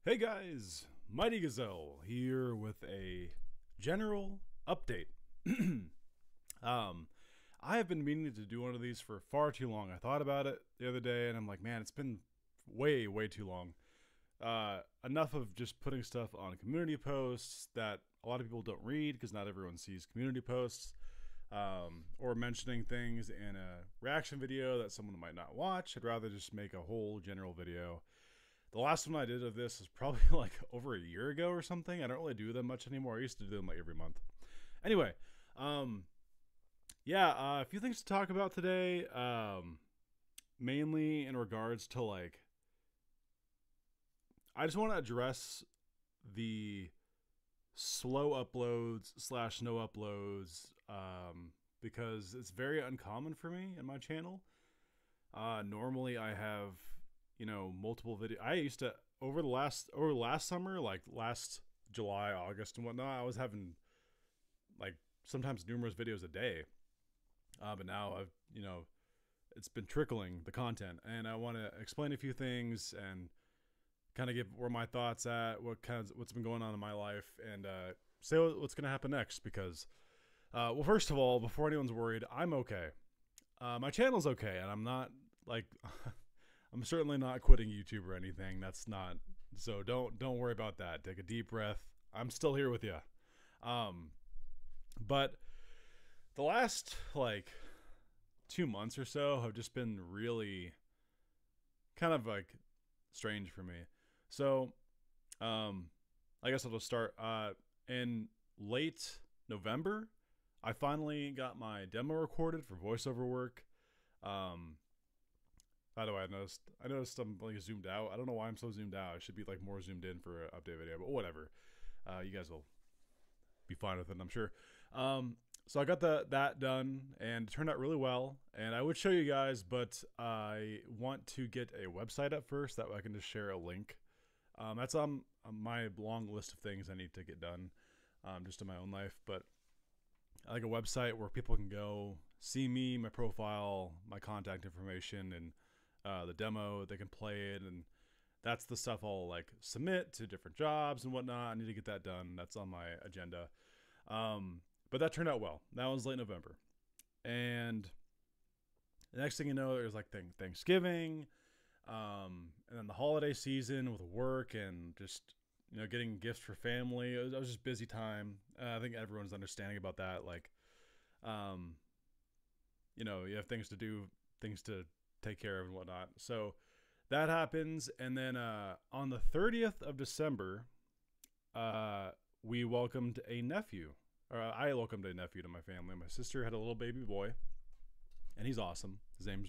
Hey guys, Mighty Gazelle here with a general update. um, I have been meaning to do one of these for far too long. I thought about it the other day and I'm like, man, it's been way too long. Enough of just putting stuff on community posts that a lot of people don't read because not everyone sees community posts, or mentioning things in a reaction video that someone might not watch. I'd rather just make a whole general video. The last one I did of this is probably like over a year ago or something. I don't really do them much anymore. I used to do them like every month. Anyway, um, yeah, a few things to talk about today. Mainly in regards to like, I just want to address the slow uploads slash no uploads, because it's very uncommon for me in my channel. Normally I have, multiple video. I used to over last summer, like last July, August, and whatnot. I was having like sometimes numerous videos a day. But now it's been trickling the content, and I want to explain a few things and kind of give where my thoughts at, what's been going on in my life, and say what's going to happen next. Because, well, first of all, before anyone's worried, I'm okay. My channel's okay, and I'm not like. I'm certainly not quitting YouTube or anything. That's not, so don't worry about that. Take a deep breath. I'm still here with you. But the last like 2 months or so have just been really kind of like strange for me. So, I guess I'll just start. In late November, I finally got my demo recorded for voiceover work. By the way, I noticed I'm like zoomed out. I don't know why I'm so zoomed out. I should be like more zoomed in for an update video, but whatever. You guys will be fine with it, I'm sure. So I got that done and it turned out really well. And I would show you guys, but I want to get a website up first. That way I can just share a link. That's on my long list of things I need to get done, just in my own life. But I like a website where people can go see me, my profile, my contact information, and the demo. They can play it, and that's the stuff I'll like submit to different jobs and whatnot. I need to get that done. That's on my agenda. But that turned out well. That was late November, and the next thing you know, there's like Thanksgiving, and then the holiday season with work and just getting gifts for family. It was just busy time. I think everyone's understanding about that. Like, you have things to do, things to take care of and whatnot. So that happens. And then on the 30th of December, we welcomed a nephew. Or I welcomed a nephew to my family. My sister had a little baby boy, and he's awesome. His name's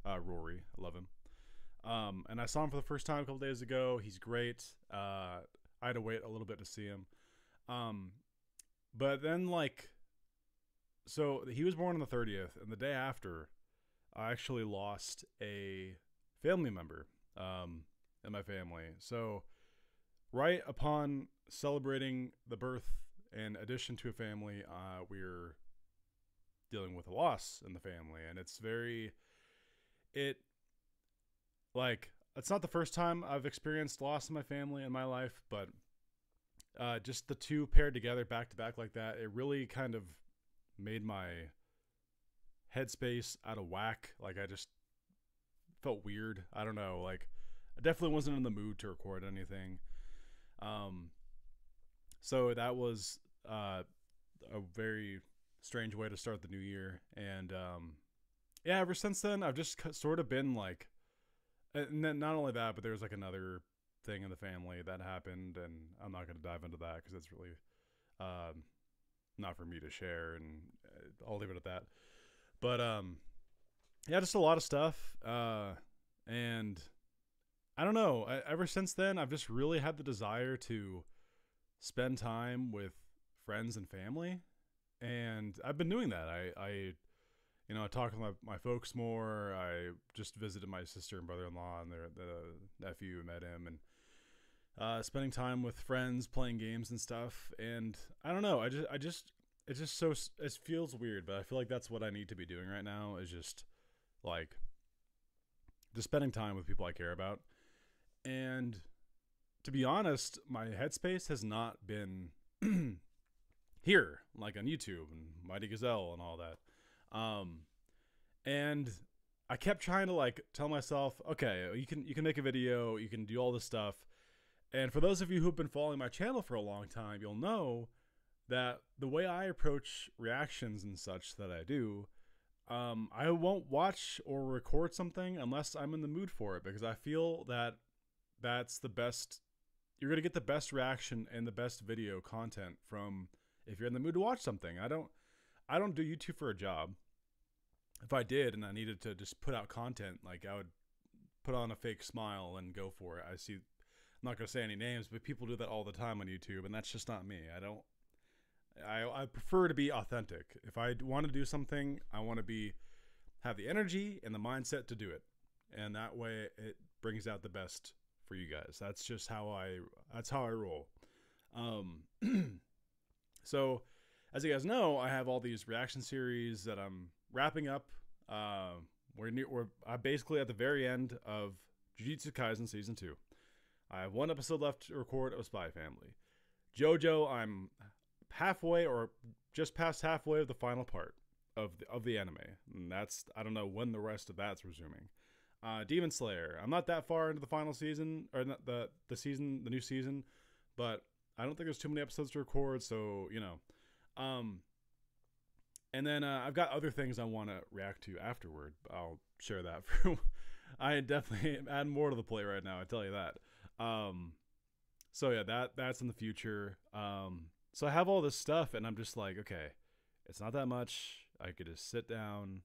Rory. I love him. And I saw him for the first time a couple days ago. He's great. I had to wait a little bit to see him. But then so he was born on the 30th, and the day after, I actually lost a family member in my family. So right upon celebrating the birth and addition to a family, we're dealing with a loss in the family. And it's not the first time I've experienced loss in my family in my life, but just the two paired together back to back like that, it really kind of made my headspace out of whack. Like, I just felt weird. I don't know. Like, I definitely wasn't in the mood to record anything. So that was a very strange way to start the new year. And yeah, ever since then, I've just sort of been like, and then not only that, but there's like another thing in the family that happened, and I'm not going to dive into that because it's really not for me to share, and I'll leave it at that. But yeah, just a lot of stuff, and I don't know. Ever since then, I've just really had the desire to spend time with friends and family, and I've been doing that. I talk to my folks more. I just visited my sister and brother-in-law and the nephew, met him, and spending time with friends, playing games and stuff. And I don't know. It's just so, it feels weird, but I feel like that's what I need to be doing right now, is just like just spending time with people I care about. And to be honest, my headspace has not been here, like on YouTube and Mighty Gazelle and all that. And I kept trying to like tell myself, okay, you can make a video, you can do all this stuff. And for those of you who've been following my channel for a long time, you'll know that the way I approach reactions and such that I do, I won't watch or record something unless I'm in the mood for it, because I feel that that's the best. You're going to get the best reaction and the best video content from if you're in the mood to watch something. I don't do YouTube for a job. If I did and I needed to just put out content, like I would put on a fake smile and go for it. I'm not going to say any names, but people do that all the time on YouTube, and that's just not me. I prefer to be authentic. If I want to do something, I want to have the energy and the mindset to do it. And that way it brings out the best for you guys. That's just how I roll. So as you guys know, I have all these reaction series that I'm wrapping up. We're basically at the very end of Jujutsu Kaisen Season 2. I have one episode left to record of Spy Family. JoJo, I'm halfway or just past halfway of the final part of the anime. And I don't know when the rest of that's resuming. Demon Slayer, I'm not that far into the final season, or not the new season, but I don't think there's too many episodes to record, so, you know. And then I've got other things I want to react to afterward. I'll share that. I definitely add more to the plate right now, I tell you that. So yeah, that's in the future. So I have all this stuff, and I'm just like, okay, it's not that much. I could just sit down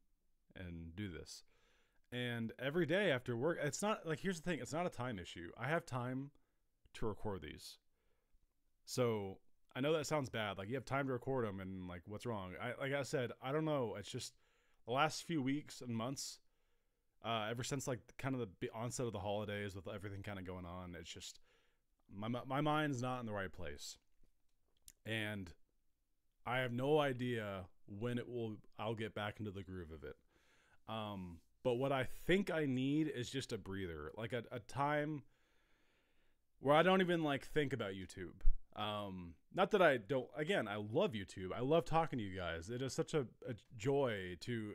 and do this. And every day after work, it's not like, here's the thing, it's not a time issue. I have time to record these. So I know that sounds bad. Like, you have time to record them, and like, what's wrong? Like I said, I don't know. It's just the last few weeks and months, ever since like kind of the onset of the holidays with everything kind of going on, it's just my mind's not in the right place. And I have no idea when I'll get back into the groove of it. But what I think I need is just a breather, like a time where I don't even like think about YouTube. Not that I don't, again, I love YouTube. I love talking to you guys. It is such a joy to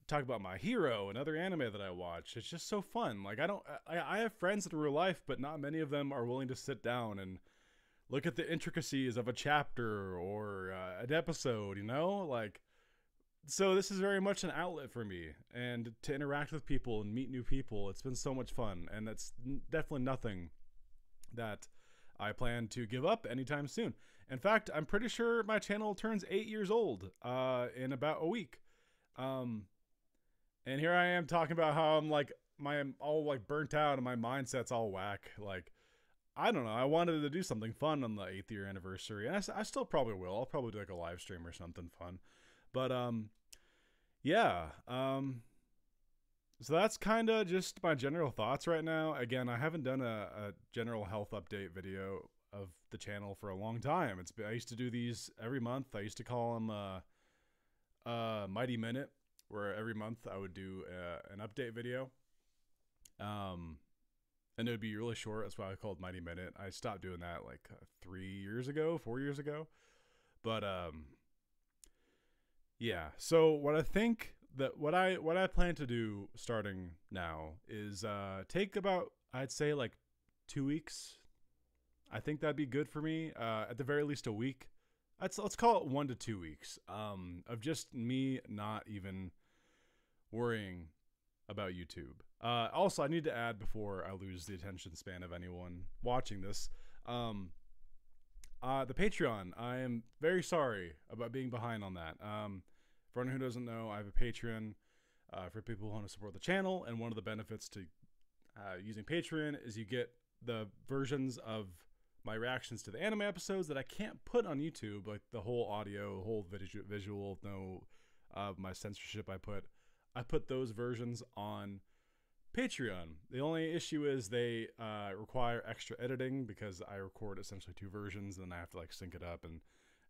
talk about My Hero and other anime that I watch. It's just so fun. Like, I have friends in real life, but not many of them are willing to sit down and look at the intricacies of a chapter or an episode, you know? Like, so this is very much an outlet for me, and to interact with people and meet new people. It's been so much fun, and that's definitely nothing that I plan to give up anytime soon. In fact, I'm pretty sure my channel turns 8 years old in about a week. And here I am talking about how I'm all like burnt out and my mindset's all whack. Like, I don't know. I wanted to do something fun on the 8th year anniversary, and I still probably will. I'll probably do like a live stream or something fun. But yeah. So that's kind of just my general thoughts right now. Again, I haven't done a general health update video of the channel for a long time. I used to do these every month. I used to call them Mighty Minute, where every month I would do an update video. And it would be really short. That's why I called Mighty Minute. I stopped doing that like 4 years ago. But yeah. So what I plan to do starting now is take about, I'd say, like 2 weeks. I think that'd be good for me. At the very least a week. Let's call it 1 to 2 weeks of just me not even worrying about YouTube. Also, I need to add, before I lose the attention span of anyone watching this, the Patreon. I am very sorry about being behind on that. For anyone who doesn't know, I have a Patreon for people who want to support the channel, and one of the benefits to using Patreon is you get the versions of my reactions to the anime episodes that I can't put on YouTube, like the whole audio, whole visual, no my censorship. I put those versions on Patreon. The only issue is they require extra editing, because I record essentially 2 versions, and then I have to like sync it up and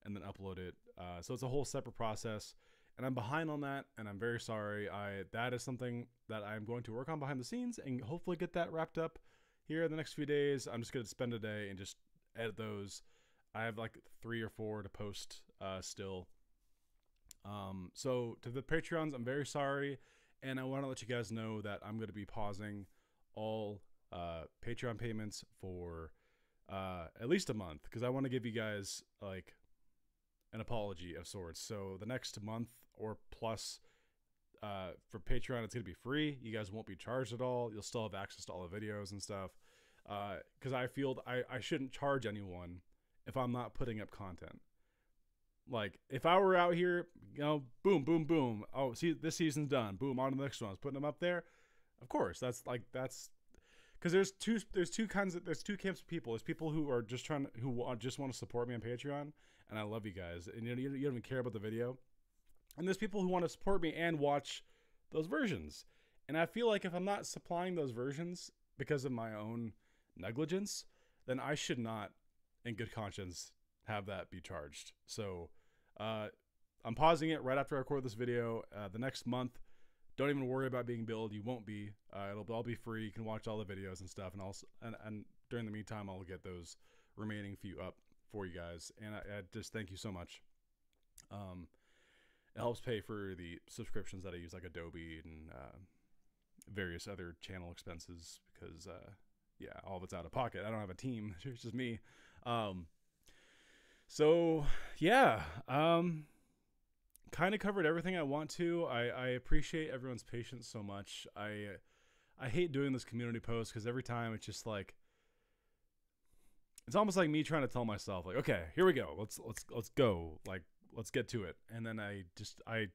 then upload it. So it's a whole separate process, and I'm behind on that, and I'm very sorry. That is something that I'm going to work on behind the scenes and hopefully get that wrapped up here in the next few days. I'm just gonna spend a day and just edit those. I have like 3 or 4 to post still. So to the Patreons, I'm very sorry, and I want to let you guys know that I'm going to be pausing all Patreon payments for at least a month, because I want to give you guys like an apology of sorts. So the next month or plus for Patreon, it's going to be free. You guys won't be charged at all. You'll still have access to all the videos and stuff, because I feel I shouldn't charge anyone if I'm not putting up content. Like, if I were out here, you know, boom, boom, boom. Oh, see, this season's done. Boom, on to the next one. I was putting them up there. Of course, that's because there's two camps of people. There's people who are just just want to support me on Patreon, and I love you guys, and you don't even care about the video. And there's people who want to support me and watch those versions. And I feel like if I'm not supplying those versions because of my own negligence, then I should not, in good conscience, have that be charged. So I'm pausing it right after I record this video. The next month, don't even worry about being billed. You won't be. It'll all be free. You can watch all the videos and stuff. And also, and during the meantime, I'll get those remaining few up for you guys. And I just thank you so much. It helps pay for the subscriptions that I use, like Adobe and various other channel expenses, because yeah, all of it's out of pocket. I don't have a team. It's just me. So yeah, kind of covered everything I want to. I appreciate everyone's patience so much. I hate doing this community post, because every time it's just like, it's almost like me trying to tell myself, like, okay, here we go. Let's go. Like, let's get to it. And then I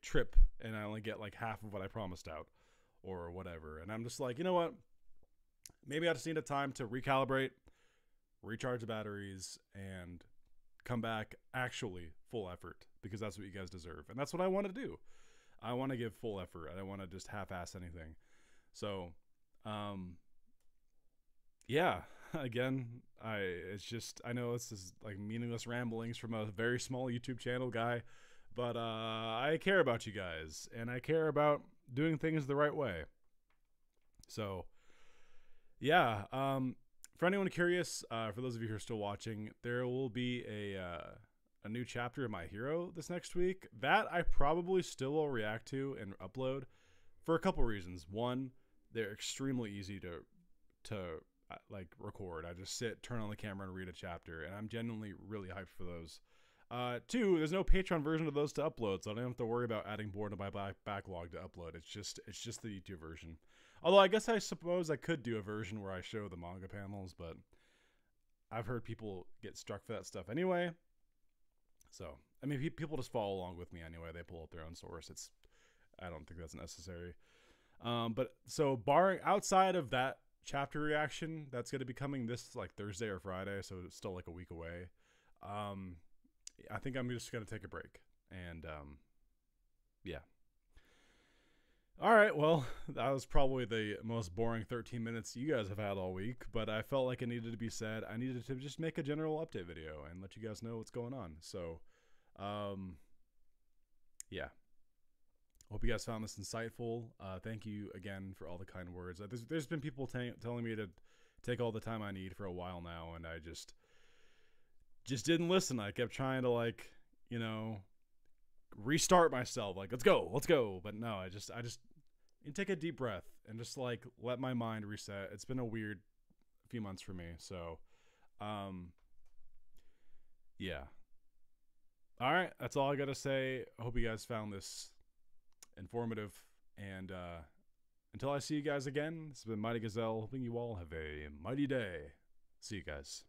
trip, and I only get like half of what I promised out or whatever. And I'm just like, you know what? Maybe I just need a time to recalibrate, recharge the batteries, and come back actually full effort, because that's what you guys deserve. And that's what I want to do. I want to give full effort. I don't want to just half-ass anything. So, yeah, again, I know this is like meaningless ramblings from a very small YouTube channel guy, but I care about you guys, and I care about doing things the right way. So, yeah, for anyone curious, for those of you who are still watching, there will be a new chapter of My Hero this next week that I probably still will react to and upload for a couple reasons. One, they're extremely easy to like record. I just sit, turn on the camera, and read a chapter, and I'm genuinely really hyped for those. Two, there's no Patreon version of those to upload, so I don't have to worry about adding more to my backlog to upload. It's just the YouTube version. Although I suppose I could do a version where I show the manga panels, but I've heard people get struck for that stuff anyway. So, I mean, people just follow along with me anyway. They pull up their own source. I don't think that's necessary. But so barring outside of that chapter reaction, that's going to be coming this like Thursday or Friday, so it's still like a week away. I think I'm just going to take a break, and yeah. All right, well, that was probably the most boring 13 minutes you guys have had all week, but I felt like it needed to be said. I needed to just make a general update video and let you guys know what's going on. So, yeah. Hope you guys found this insightful. Thank you again for all the kind words. There's been people telling me to take all the time I need for a while now, and I just didn't listen. I kept trying to, like, you know, restart myself, like, let's go. But no, I just take a deep breath and just like let my mind reset. It's been a weird few months for me. So, yeah. All right. That's all I got to say. I hope you guys found this informative, and, until I see you guys again, this has been Mighty Gazelle, hoping you all have a mighty day. See you guys.